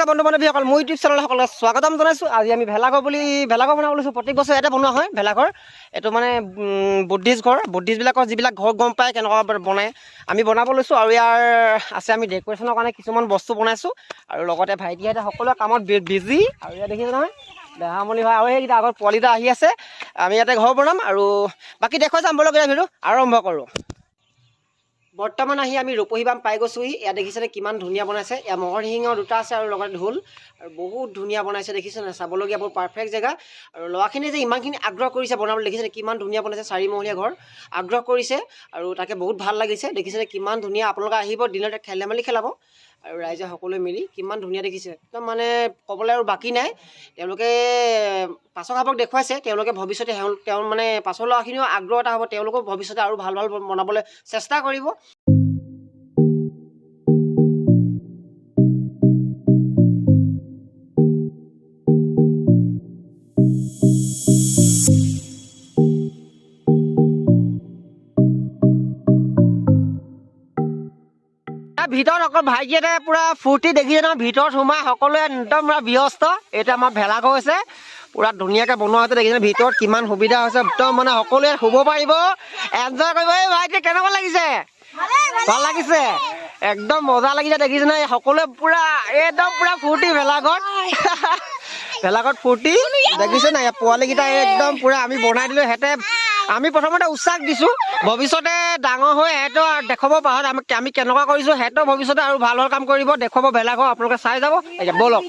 নমস্কাৰ বন্ধু বান্ধৱীসকল, মোৰ ইউটিউব চেনেল সকলোকে স্বাগতম জনাইছোঁ। আজি আমি ভেলাঘৰ বনাব লৈছোঁ। প্ৰত্যেক বছৰে এটা বনোৱা হয় ভেলাঘৰ। এইটো মানে বুদ্ধিষ্ট ঘৰ, বুদ্ধিষ্টবিলাকৰ যিবিলাক ঘৰ গম পায় কেনেকুৱা বনায়, আমি বনাব লৈছোঁ। আৰু ইয়াৰ আছে আমি ডেক'ৰেশ্যনৰ কাৰণে কিছুমান বস্তু বনাইছোঁ। আৰু লগতে ভাইটিহঁতে সকলোৱে কামত বিজি। আৰু ইয়াত দেখিছে নহয় দেহামণি হয়, আৰু সেইকেইটা আগত পোৱালিটা আহি আছে। আমি ইয়াতে ঘৰ বনাম আৰু বাকী দেখুৱাই যাম বলক। ভিডিঅ' আৰম্ভ কৰোঁ। বৰ্তমান আহি আমি ৰূপহী বাম পাই গৈছোঁহি। ইয়াত দেখিছেনে কিমান ধুনীয়া বনাইছে। ইয়াত মহৰ শিঙৰ দুটা আছে আৰু লগতে ঢোল, আৰু বহুত ধুনীয়া বনাইছে দেখিছেনে, চাবলগীয়া বহুত পাৰফেক্ট জেগা। আৰু ল'ৰাখিনিয়ে যে ইমানখিনি আগ্ৰহ কৰিছে বনাবলৈ, দেখিছেনে কিমান ধুনীয়া বনাইছে। চাৰিমহলীয়া ঘৰ আগ্ৰহ কৰিছে আৰু তাকে বহুত ভাল লাগিছে। দেখিছেনে কিমান ধুনীয়া। আপোনালোকে আহিব, দিনতে খেল ধেমালি খেলাব আৰু ৰাইজে সকলোৱে মিলি কিমান ধুনীয়া দেখিছে। একদম মানে ক'বলৈ আৰু বাকী নাই। তেওঁলোকে পাছৰ ভাগক দেখুৱাইছে, তেওঁলোকে ভৱিষ্যতে তেওঁ মানে পাছৰ ল'ৰাখিনিও আগ্ৰহ এটা হ'ব, তেওঁলোকেও ভৱিষ্যতে আৰু ভাল ভাল বনাবলৈ চেষ্টা কৰিব। ভিতৰত অকল ভাইটিহঁতে পুৰা ফূৰ্তি দেখিছে নহয়, ভিতৰত সোমাই সকলোৱে একদম পুৰা ব্যস্ত। এইটো আমাৰ ভেলাঘৰ হৈছে, পুৰা ধুনীয়াকৈ বনোৱা হৈছে। দেখিছে ভিতৰত কিমান সুবিধা হৈছে, একদম মানে সকলোৱে শুব পাৰিব, এনজয় কৰিব। এই ভাইটি কেনেকুৱা লাগিছে? ভাল লাগিছে, একদম মজা লাগিছে। দেখিছে নহয় সকলোৱে পুৰা একদম পুৰা ফূৰ্তি ভেলাঘৰত ফূৰ্তি দেখিছে নাই। পোৱালীকেইটা একদম পুৰা আমি বনাই দিলোঁ। সিহঁতে আমি প্ৰথমতে উৎসাহ দিছোঁ, ভৱিষ্যতে ডাঙৰ হৈ সিহঁতৰ দেখুৱাব পাহত আমি কেনেকুৱা কৰিছোঁ। সিহঁতৰ ভৱিষ্যতে আৰু ভাল ভাল কাম কৰিব, দেখুৱাব ভেলাঘৰ। আপোনালোকে চাই যাব। এতিয়া ব'লক।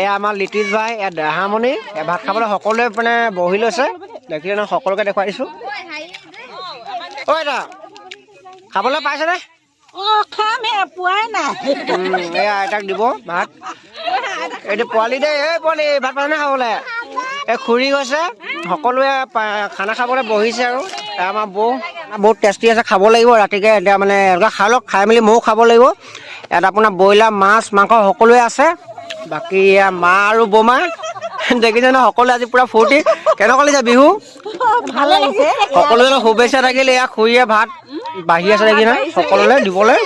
এয়া আমাৰ লিটিজ ভাই, এয়া দেহামণি, ভাত খাবলৈ সকলোৱে মানে বহি লৈছে। দেখিলে নহয় সকলোকে দেখুৱাই দিছোঁ। ঐ দা খাবলৈ পাইছেনে? এয়া আইতাক দিব ভাত। এইটো পোৱালি দেই, এই পোৱালি ভাত পাইছেনে খাবলৈ? এই খুৰী গৈছে, সকলোৱে খানা খাবলৈ বহিছে। আৰু আমাৰ বৌ বহুত টেষ্টি আছে, খাব লাগিব ৰাতিকৈ। এতিয়া মানে এনেকুৱা খাই লওক, খাই মেলি ময়ো খাব লাগিব। ইয়াত আপোনাৰ ব্ৰইলাৰ, মাছ, মাংস সকলোৱে আছে। বাকী মা আৰু বৌমা দেখিছে ন, সকলোৱে আজি পুৰা ফূৰ্তি। কেনেকুৱা লাগিছে বিহু? ভাল লাগিছে। সকলোৱে শুভেচ্ছা থাকিল। এয়া খুৰীয়ে ভাত বাঢ়ি আছে দেখি নহয় সকলোলৈ দিবলৈ।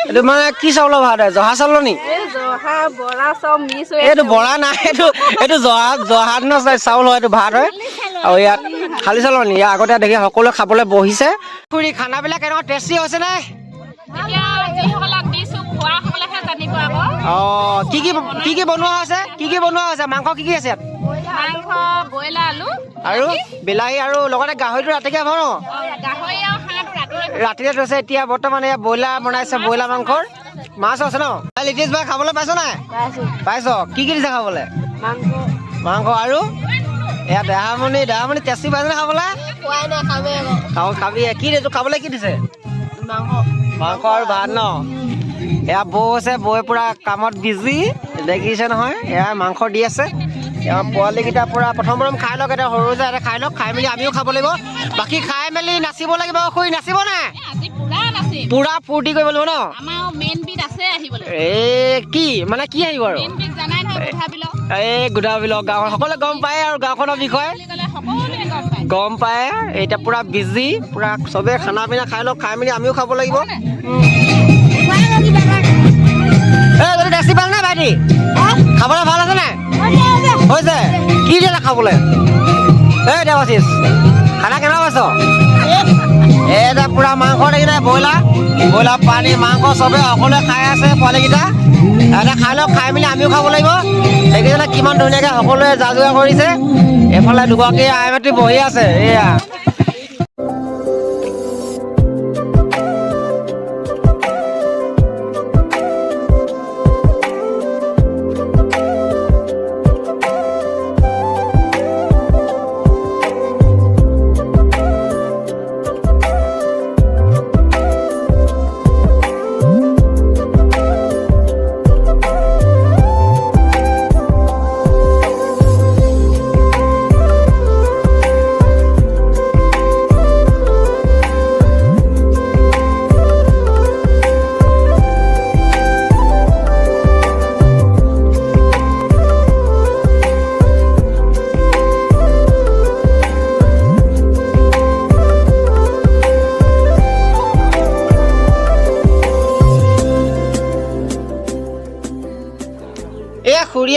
এইটো মানে কি চাউলৰ ভাত? জহা চাউলৰ নি? এইটো বৰা নাই, এইটো জহা চাউল হয়, এইটো ভাত হয়। আৰু ইয়াত খালি চাউলৰ নি? ইয়াৰ আগতে দেখি সকলোৱে খাবলৈ বহিছে। খুৰী খানাবিলাক কেনেকুৱা টেষ্টি হৈছে নে? অঁ, কি কি বনোৱা হৈছে? কি কি বনোৱা হৈছে? মাংস কি কি আছে ইয়াত? মাংস, ব্ৰইলাৰ, আলু আৰু বিলাহী আৰু লগতে গাহৰিটো ৰাতিকে হ'ব ন? ৰাতিৰে থৈছে। এতিয়া বৰ্তমান এয়া ব্ৰইলাৰ বনাইছে, ব্ৰইলাৰ মাংসৰ। মাছ আছে ন? লিটিজ ভাই খাবলৈ পাইছ নাই? পাইছ। কি কি দিছে খাবলৈ? মাংস আৰু এয়া দেহামণি টেষ্টি পাইছেনে খাবলৈ? খাবি। কি দিছে খাবলৈ? কি দিছে? মাংস আৰু ভাত ন? এয়া বৌ আছে, বৌয়ে পুৰা কামত বিজি দেখিছে নহয়। এয়া মাংস দি আছে। পোৱালীকেইটা পুৰা প্ৰথম খাই লওক। এতিয়া সৰু যে খাই লওক, খাই মেলি আমিও খাব লাগিব। বাকী খাই মেলি নাচিব লাগিব। খুৰী নাচিব নাই? পুৰা ফূৰ্তি কৰিব লাগিব ন? এই কি মানে কি আহিব আৰু? এই গোদাবিলক গাঁৱৰ সকলোৱে গম পায় আৰু গাঁওখনৰ বিষয়ে গম পায়। এতিয়া পুৰা বিজি, পুৰা চবেই খানা পিনা খাই লওক, খাই মেলি আমিও খাব লাগিব। যদি টেষ্টি পাল নাই ভাইটি? খাবলৈ ভাল আছে নাই? হৈছে? কি দিলে খাবলৈ? এই দেৱাশিষ খানা কেনেকুৱা পাইছ? এতিয়া পুৰা মাংস দেখি নাই, ব্ৰইলাৰ পানী মাংস চবেই সকলোৱে খাই আছে। পোৱালীকেইটা এতিয়া খাই লওক, খাই মেলি আমিও খাব লাগিব। দেখিছেনে কিমান ধুনীয়াকৈ সকলোৱে যা যোগাৰ কৰিছে। এইফালে দুগৰাকী আই মাতৃ বহি আছে। এয়া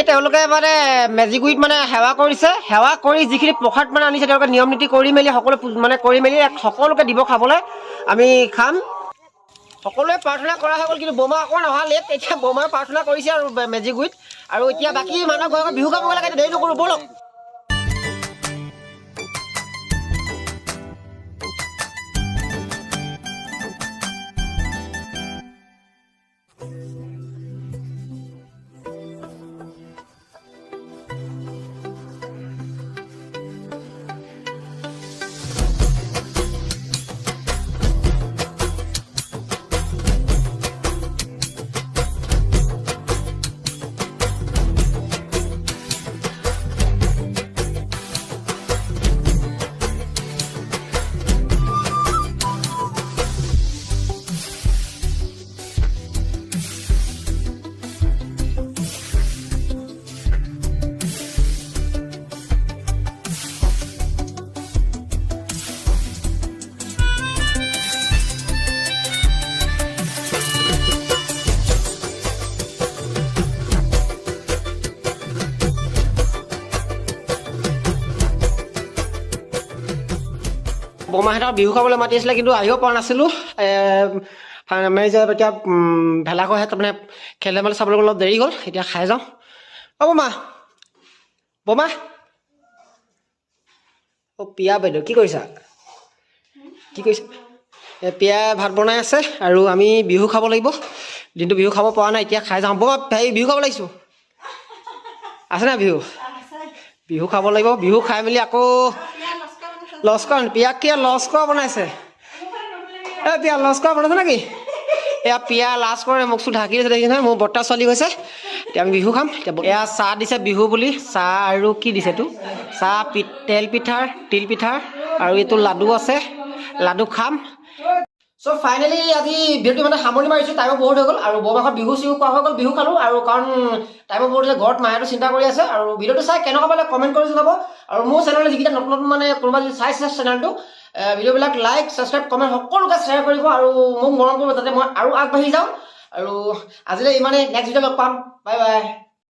তেওঁলোকে মানে মেজিগুৰিত মানে সেৱা কৰিছে, সেৱা কৰি যিখিনি প্ৰসাদ মানে আনিছে তেওঁলোকে নিয়ম নীতি কৰি মেলি সকলো মানে কৰি মেলি সকলোকে দিব খাবলৈ, আমি খাম। সকলোৱে প্ৰাৰ্থনা কৰা হৈ গ'ল, কিন্তু বোমা অকণমান অহা লেট। এতিয়া বোমাই প্ৰাৰ্থনা কৰিছে আৰু মেজিগুৰিত, আৰু এতিয়া বাকী মানুহ ঘৰে বিহু খাব লাগে, দেৰি নকৰোঁ ব'লক। বৰমাহঁতক বিহু খাবলৈ মাতি আছিলে, কিন্তু আহিব পৰা নাছিলোঁ। আমি যে এতিয়া ভেলাঘৰ তাৰমানে খেল ধেমালি চাবলৈ অলপ দেৰি হ'ল, এতিয়া খাই যাওঁ। অ' বমা, বমা, অ' পিয়া বাইদেউ কি কৰিছা? কি কৰিছা? পিয়াই ভাত বনাই আছে, আৰু আমি বিহু খাব লাগিব। দিনটো বিহু খাব পৰা নাই, এতিয়া খাই যাওঁ। বমা হেৰি বিহু খাব লাগিছোঁ, আছে নাই বিহু? বিহু খাব লাগিব। বিহু খাই মেলি আকৌ লস্কৰ, পিয়াক কি লস্কৰ বনাইছে? এই পিয়া লস্কৰ বনাইছে নেকি? এয়া পিয়া লাজ কৰে, মোক চোন ঢাকি দিছে দেখি নহয়, মোৰ বৰ্তা ছোৱালী হৈছে। এতিয়া আমি বিহু খাম। এয়া চাহ দিছে বিহু বুলি, চাহ আৰু কি দিছে এইটো? চাহ, তেল পিঠাৰ, তিল পিঠাৰ, আৰু এইটো লাডু আছে, লাডু খাম। চ' ফাইনেলি আজি ভিডিঅ'টো মানে সামৰণি মাৰিছোঁ। টাইমো বহুত হৈ গ'ল, আৰু বৰমাহত বিহু চিহু খোৱা হৈ গ'ল, বিহু খালোঁ। আৰু কাৰণ টাইমো বহুত হৈছে, ঘৰত মায়েতো চিন্তা কৰি আছে। আৰু ভিডিঅ'টো চাই কেনেকুৱা পালে কমেণ্ট কৰি জনাব। আৰু মোৰ চেনেললৈ যিকেইটা নতুন নতুন মানে কোনোবা যদি চাইছে চেনেলটো, ভিডিঅ'বিলাক লাইক, ছাবস্ক্ৰাইব, কমেণ্ট সকলোকে শ্বেয়াৰ কৰিব, আৰু মোক মৰম কৰিব, যাতে মই আৰু আগবাঢ়ি যাওঁ। আৰু আজিলৈ ইমানেই, নেক্সট ভিডিঅ' লগ পাম। Bye bye.